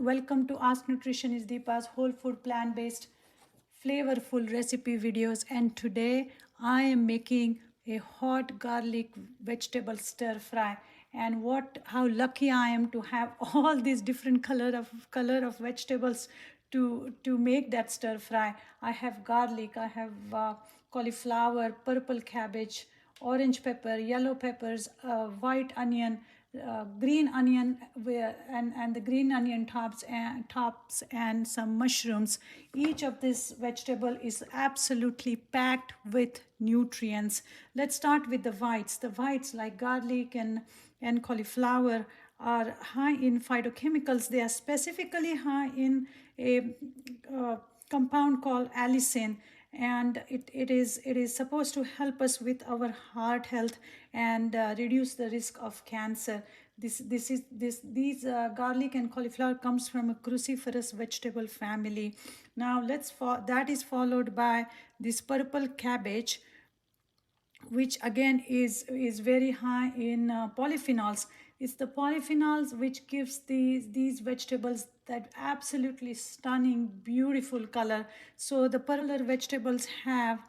welcome to Ask Nutritionist Deepa's whole food plant-based flavorful recipe videos. And today I am making a hot garlic vegetable stir fry. And how lucky I am to have all these different color of vegetables to make that stir fry. I have garlic, I have cauliflower, purple cabbage, orange pepper, yellow peppers, white onion, green onion, and the green onion tops and some mushrooms. Each of this vegetable is absolutely packed with nutrients. Let's start with the whites. The whites like garlic and cauliflower are high in phytochemicals. They are specifically high in a compound called allicin, and it is supposed to help us with our heart health and reduce the risk of cancer. These garlic and cauliflower comes from a cruciferous vegetable family. Now that is followed by this purple cabbage, which again is very high in polyphenols. It's the polyphenols which gives these vegetables that absolutely stunning beautiful color. So the purple vegetables have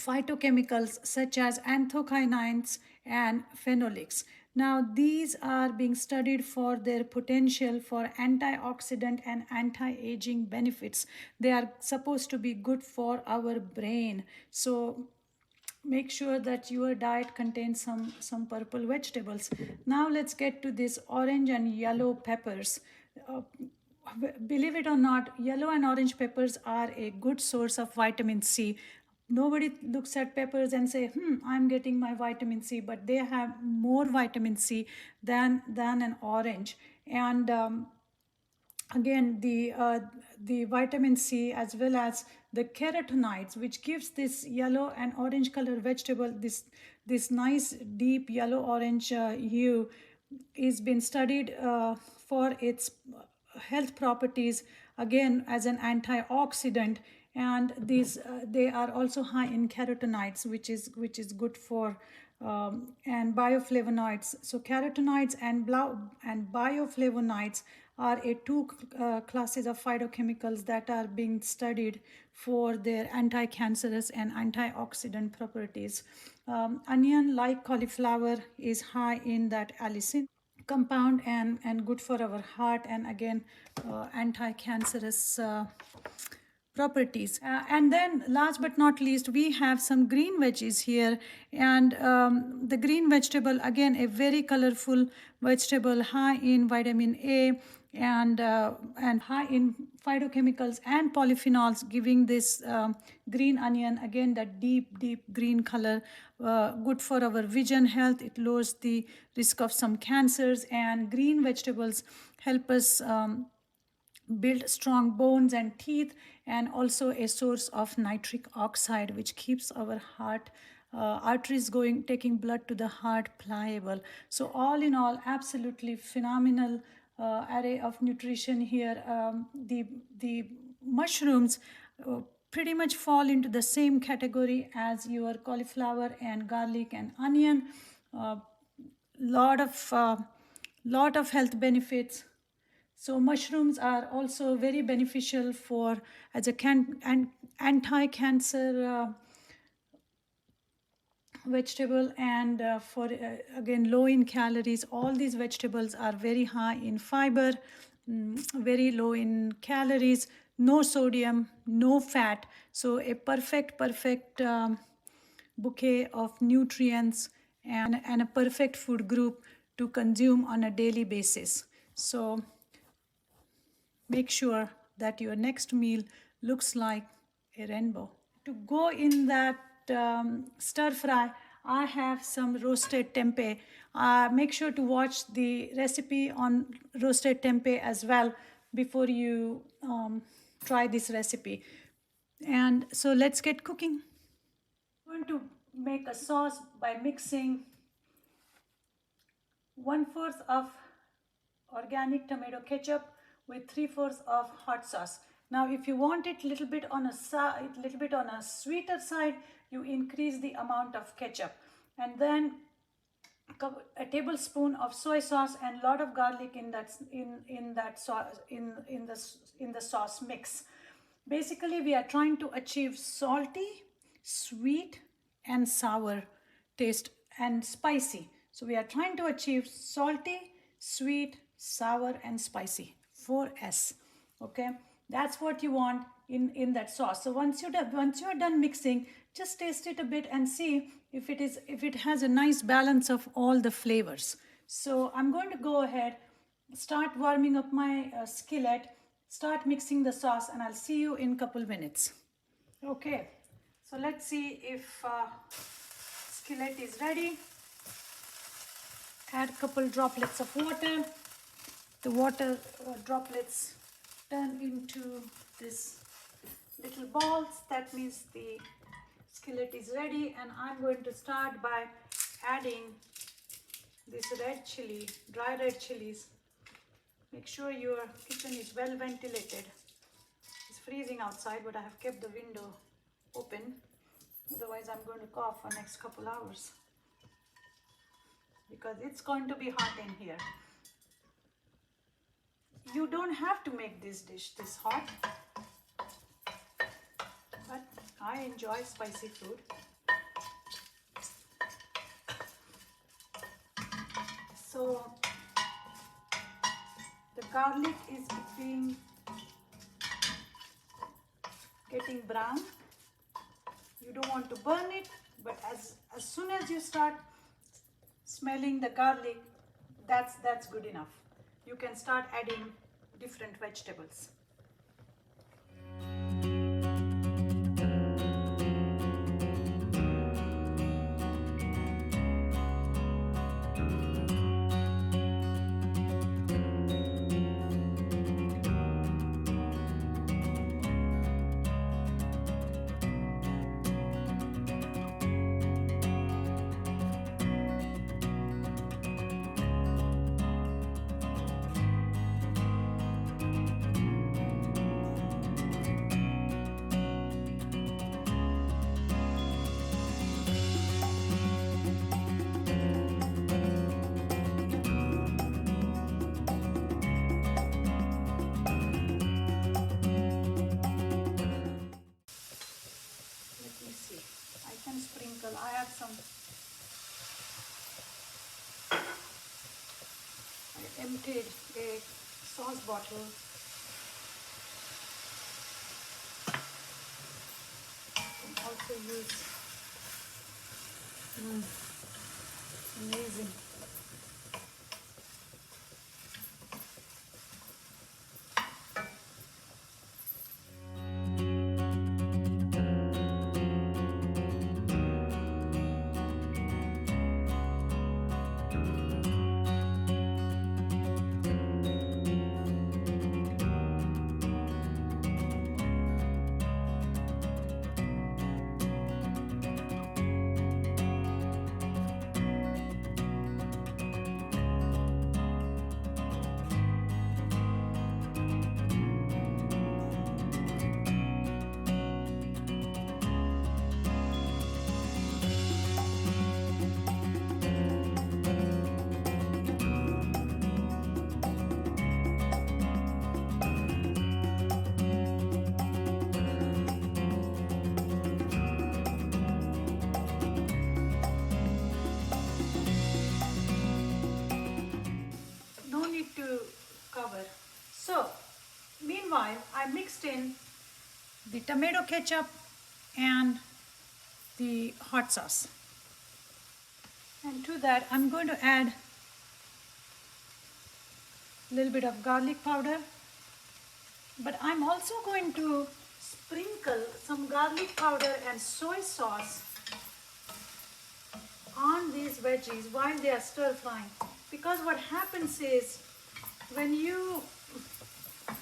phytochemicals such as anthocyanins and phenolics. Now, these are being studied for their potential for antioxidant and anti-aging benefits. They are supposed to be good for our brain. So make sure that your diet contains some purple vegetables. Now let's get to this orange and yellow peppers. Believe it or not, yellow and orange peppers are a good source of vitamin C. Nobody looks at peppers and say, I'm getting my vitamin C, but they have more vitamin C than an orange. And again, the vitamin C as well as the carotenoids, which gives this yellow and orange color vegetable this nice deep yellow orange hue, is been studied for its health properties, again as an antioxidant. And these they are also high in carotenoids, which is good for and bioflavonoids. So carotenoids and bioflavonoids are two classes of phytochemicals that are being studied for their anti-cancerous and antioxidant properties. Onion, like cauliflower, is high in that allicin compound and good for our heart, and again anti-cancerous properties. And then last but not least, we have some green veggies here. And the green vegetable, again a very colorful vegetable, high in vitamin A and high in phytochemicals and polyphenols, giving this green onion again that deep green color, good for our vision health. It lowers the risk of some cancers, and green vegetables help us build strong bones and teeth, and also a source of nitric oxide, which keeps our heart arteries going, taking blood to the heart, pliable. So all in all, absolutely phenomenal array of nutrition here. The mushrooms pretty much fall into the same category as your cauliflower and garlic and onion. Lot of health benefits. So mushrooms are also very beneficial for as a anti-cancer vegetable, and for again low in calories. All these vegetables are very high in fiber, very low in calories, no sodium, no fat. So a perfect bouquet of nutrients and a perfect food group to consume on a daily basis. So make sure that your next meal looks like a rainbow. To go in that stir fry, I have some roasted tempeh. Make sure to watch the recipe on roasted tempeh as well before you try this recipe. And so let's get cooking. I'm going to make a sauce by mixing 1/4 of organic tomato ketchup with 3/4 of hot sauce. Now, if you want it little bit on a sweeter side, you increase the amount of ketchup. And then a tablespoon of soy sauce and a lot of garlic in that sauce in the sauce mix. Basically, we are trying to achieve salty, sweet, and sour taste and spicy. So we are trying to achieve salty, sweet, sour, and spicy. 4S. Okay, that's what you want in that sauce. So once you're done mixing, just taste it a bit and see if it has a nice balance of all the flavors. So I'm going to go ahead, start warming up my skillet, start mixing the sauce, and I'll see you in a couple minutes. Okay, so let's see if skillet is ready. Add a couple droplets of water. The water droplets turn into this little balls. That means the skillet is ready, and I'm going to start by adding this red chili, dry red chilies. Make sure your kitchen is well ventilated. It's freezing outside, but I have kept the window open. Otherwise, I'm going to cough for next couple hours because it's going to be hot in here. You don't have to make this dish this hot, but I enjoy spicy food. So the garlic is getting brown. You don't want to burn it, but as soon as you start smelling the garlic, that's good enough. You can start adding different vegetables. I have some. I emptied a sauce bottle. You can also use. Amazing. So, meanwhile, I mixed in the tomato ketchup and the hot sauce. And to that, I'm going to add a little bit of garlic powder. But I'm also going to sprinkle some garlic powder and soy sauce on these veggies while they are stir frying. Because what happens is, when you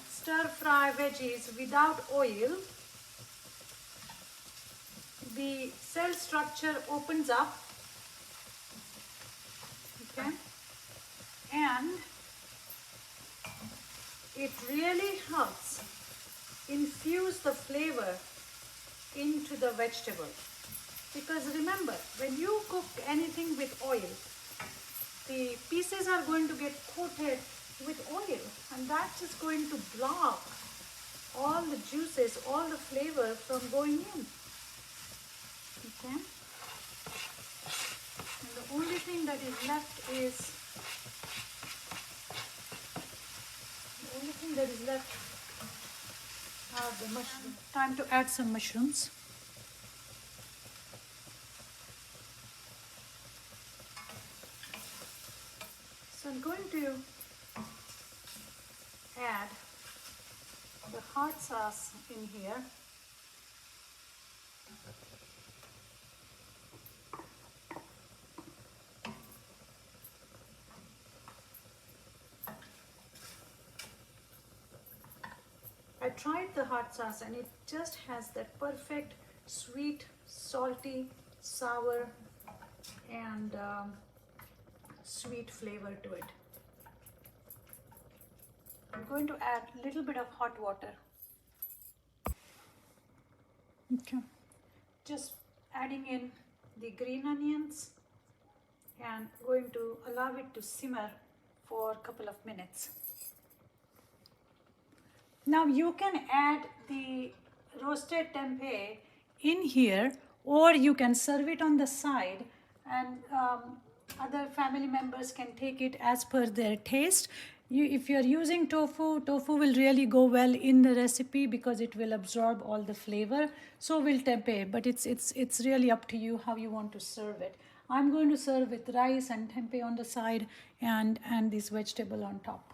stir fry veggies without oil, the cell structure opens up, okay, and it really helps infuse the flavor into the vegetable. Because remember, when you cook anything with oil, pieces are going to get coated with oil, and that's just going to block all the juices, all the flavor from going in. Okay, and the only thing that is left are the mushrooms. Time to add some mushrooms. So I'm going to add the hot sauce in here. I tried the hot sauce and it just has that perfect sweet, salty, sour, and sweet flavor to it. I'm going to add a little bit of hot water. Okay, just adding in the green onions and going to allow it to simmer for a couple of minutes. Now you can add the roasted tempeh in here, or you can serve it on the side, and other family members can take it as per their taste. If you're using tofu, tofu will really go well in the recipe because it will absorb all the flavor. So will tempeh, but it's really up to you how you want to serve it. I'm going to serve with rice and tempeh on the side and this vegetable on top.